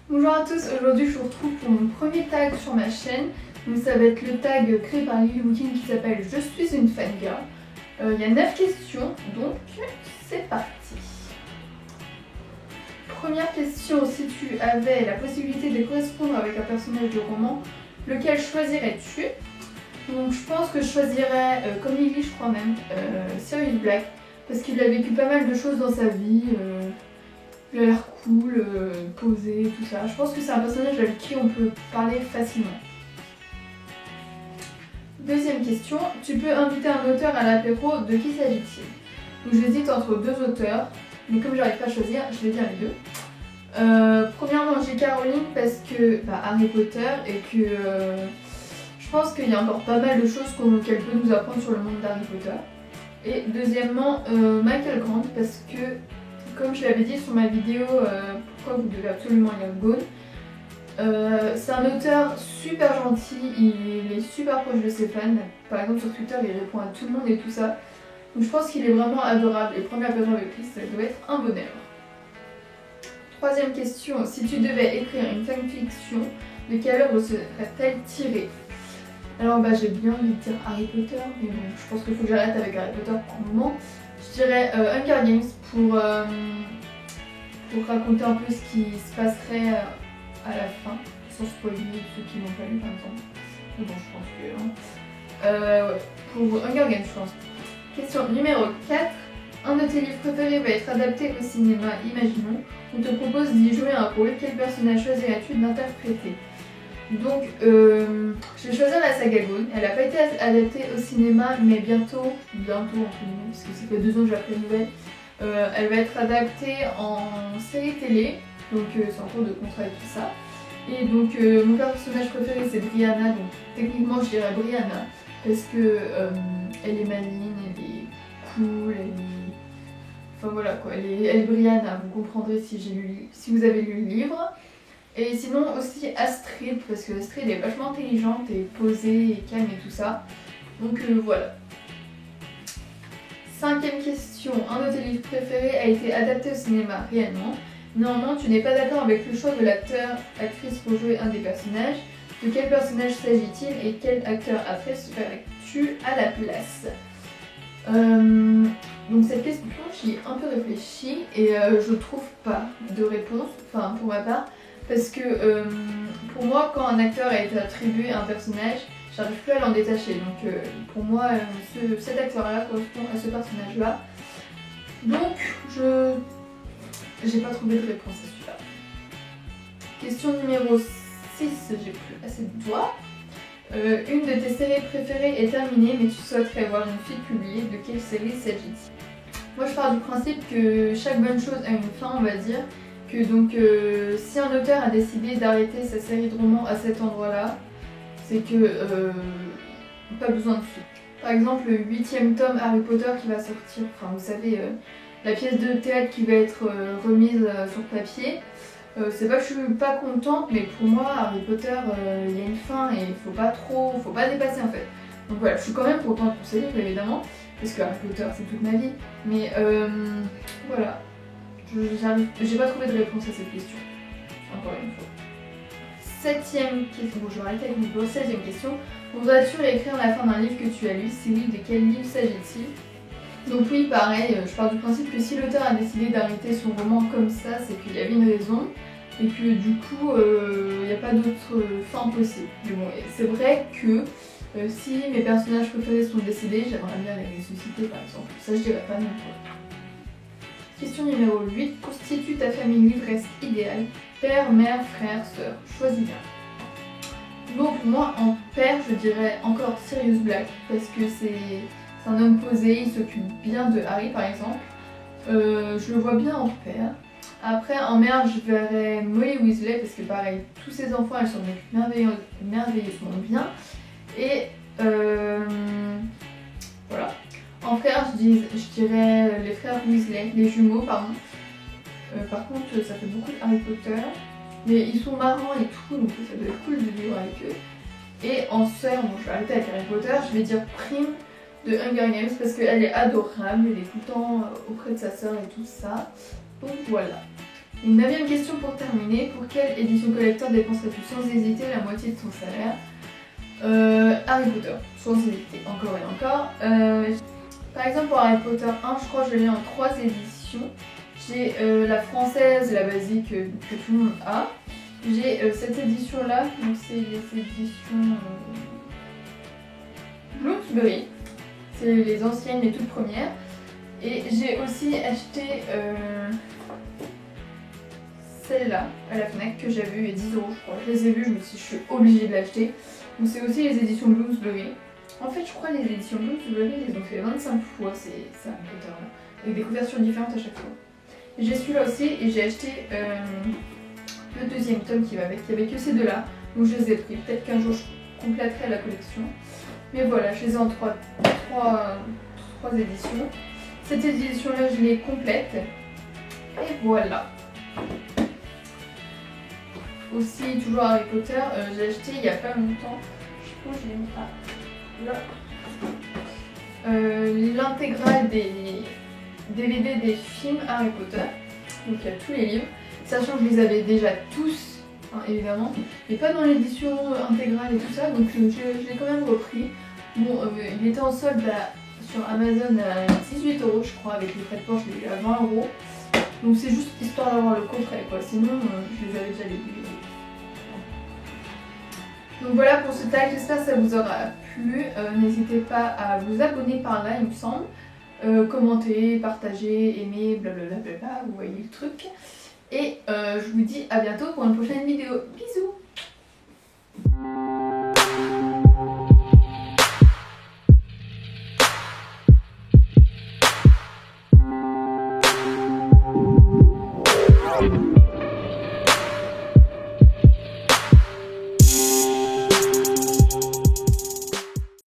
Bonjour à tous, aujourd'hui je vous retrouve pour mon premier tag sur ma chaîne. Donc ça va être le tag créé par Lily Booking qui s'appelle Je suis une fangirl. Il y a 9 questions, donc c'est parti. Première question, si tu avais la possibilité de correspondre avec un personnage de roman, lequel choisirais-tu? Donc je pense que je choisirais, comme Lily je crois même, Sirius Black, parce qu'il a vécu pas mal de choses dans sa vie. Il a l'air cool, posé, tout ça. Je pense que c'est un personnage avec qui on peut parler facilement. Deuxième question, tu peux inviter un auteur à l'apéro, de qui s'agit-il? Donc j'hésite entre deux auteurs, mais comme j'arrive pas à choisir, je vais dire les deux. Premièrement, J.K. Rowling parce que Harry Potter et que je pense qu'il y a encore pas mal de choses qu'elle peut nous apprendre sur le monde d'Harry Potter. Et deuxièmement, Michael Grant parce que, comme je l'avais dit sur ma vidéo pourquoi vous devez absolument lire Gone, c'est un auteur super gentil, il est super proche de ses fans. Par exemple sur Twitter il répond à tout le monde et tout ça. Donc je pense qu'il est vraiment adorable et prendre l'apéro avec lui ça doit être un bonheur. Troisième question, si tu devais écrire une fanfiction, de quelle œuvre serait-elle tirée? Alors j'ai bien envie de dire Harry Potter, mais bon je pense qu'il faut que j'arrête avec Harry Potter pour le moment. Je dirais Hunger Games pour raconter un peu ce qui se passerait à la fin, sans spoiler ceux qui l'ont pas lu par exemple. Mais bon, je pense que ouais, pour Hunger Games, je pense. Question numéro 4. Un de tes livres préférés va être adapté au cinéma, imaginons. On te propose d'y jouer un rôle. Quel personnage choisirais-tu d'interpréter? Donc, je vais choisir la saga Gone. Elle n'a pas été adaptée au cinéma, mais bientôt entre guillemets, parce que ça fait 2 ans que j'ai appris la nouvelle. Elle va être adaptée en série télé, donc c'est en cours de contrat et tout ça. Et donc, mon personnage préféré c'est Brianna, donc techniquement je dirais Brianna, parce que elle est maligne, elle est cool, elle est. Enfin voilà quoi, elle est Brianna, vous comprendrez si vous avez lu le livre. Et sinon aussi Astrid, parce que Astrid est vachement intelligente et posée et calme et tout ça. Donc voilà. Cinquième question, un de tes livres préférés a été adapté au cinéma réellement. Néanmoins, tu n'es pas d'accord avec le choix de l'acteur, actrice pour jouer un des personnages. De quel personnage s'agit-il et quel acteur, actrice ferais-tu à la place? Donc cette question, j'y ai un peu réfléchi et je trouve pas de réponse, enfin pour ma part. Parce que pour moi, quand un acteur a été attribué à un personnage, j'arrive plus à l'en détacher. Donc pour moi, cet acteur-là correspond à ce personnage-là. Donc j'ai pas trouvé de réponse à celui-là. Question numéro 6, j'ai plus assez de doigts. Une de tes séries préférées est terminée, mais tu souhaiterais voir une suite publiée. De quelle série s'agit-il? Moi je pars du principe que chaque bonne chose a une fin, on va dire. Que donc si un auteur a décidé d'arrêter sa série de romans à cet endroit-là, c'est que pas besoin de suite. Par exemple le 8e tome Harry Potter qui va sortir, enfin vous savez la pièce de théâtre qui va être remise sur papier, c'est pas que je suis pas contente, mais pour moi Harry Potter il y a une fin et faut pas dépasser en fait. Donc voilà, je suis quand même contente pour ce livre évidemment, parce que Harry Potter c'est toute ma vie, mais voilà. J'ai pas trouvé de réponse à cette question. Encore une fois. 7ème question. Bon, je vais arrêter avec mon boulot. 16ème question. Voudrais-tu réécrire la fin d'un livre que tu as lu? Si oui, de quel livre s'agit-il? Donc oui, pareil, je pars du principe que si l'auteur a décidé d'arrêter son roman comme ça, c'est qu'il y avait une raison. Et que du coup, il n'y a pas d'autre fin possible. Mais bon, c'est vrai que si mes personnages préférés sont décédés, j'aimerais bien les ressusciter par exemple. Ça, je dirais pas non plus. Question numéro 8. Constitue ta famille livresse idéale. Père, mère, frère, sœur. Choisis bien. Donc moi en père je dirais encore Sirius Black parce que c'est un homme posé, il s'occupe bien de Harry par exemple. Je le vois bien en père. Après en mère je verrais Molly Weasley parce que pareil tous ses enfants elles sont merveilleusement bien. Et voilà. En frère, je dirais les frères Weasley, les jumeaux, pardon. Par contre, ça fait beaucoup de Harry Potter. Mais ils sont marrants et tout, donc ça doit être cool de vivre avec eux. Et en sœur, bon, je vais arrêter avec Harry Potter, je vais dire Prime de Hunger Games parce qu'elle est adorable, elle est tout le temps auprès de sa sœur et tout ça. Donc voilà. Une 9e question pour terminer. Pour quelle édition collector dépenserais-tu sans hésiter la moitié de ton salaire? Harry Potter, sans hésiter, encore et encore. Par exemple pour Harry Potter 1, je crois que je l'ai en 3 éditions. J'ai la française, la basique que tout le monde a. J'ai cette édition là, donc c'est les éditions Bloomsbury. C'est les anciennes, les toutes premières. Et j'ai aussi acheté celle-là à la Fnac que j'avais eu à 10 € je crois. Je les ai vues, je me suis dit je suis obligée de l'acheter. Donc c'est aussi les éditions Bloomsbury. En fait je crois que les éditions Bloomsbury ils ont fait 25 fois ça là, avec des couvertures différentes à chaque fois. J'ai celui-là aussi et j'ai acheté le 2e tome qui va avec, il n'y avait que ces deux-là. Donc je les ai pris, peut-être qu'un jour je compléterai la collection. Mais voilà, je les ai en 3 éditions. Cette édition-là, je les complète. Et voilà. Aussi, toujours Harry Potter, j'ai acheté il n'y a pas longtemps. Je crois que je l'ai mis là. L'intégrale des DVD des films Harry Potter. Donc il y a tous les livres. Sachant que je les avais déjà tous, hein, évidemment. Mais pas dans l'édition intégrale et tout ça. Donc je l'ai quand même repris. Bon, il était en solde sur Amazon à 18 € je crois, avec les frais de port je l'ai eu à 20 €. Donc c'est juste histoire d'avoir le coffret quoi, sinon je les avais déjà les DVD. Donc voilà pour ce tag, j'espère que ça vous aura plu. N'hésitez pas à vous abonner par là il me semble. Commenter, partager, aimer, blablabla, vous voyez le truc. Et je vous dis à bientôt pour une prochaine vidéo. Bisous!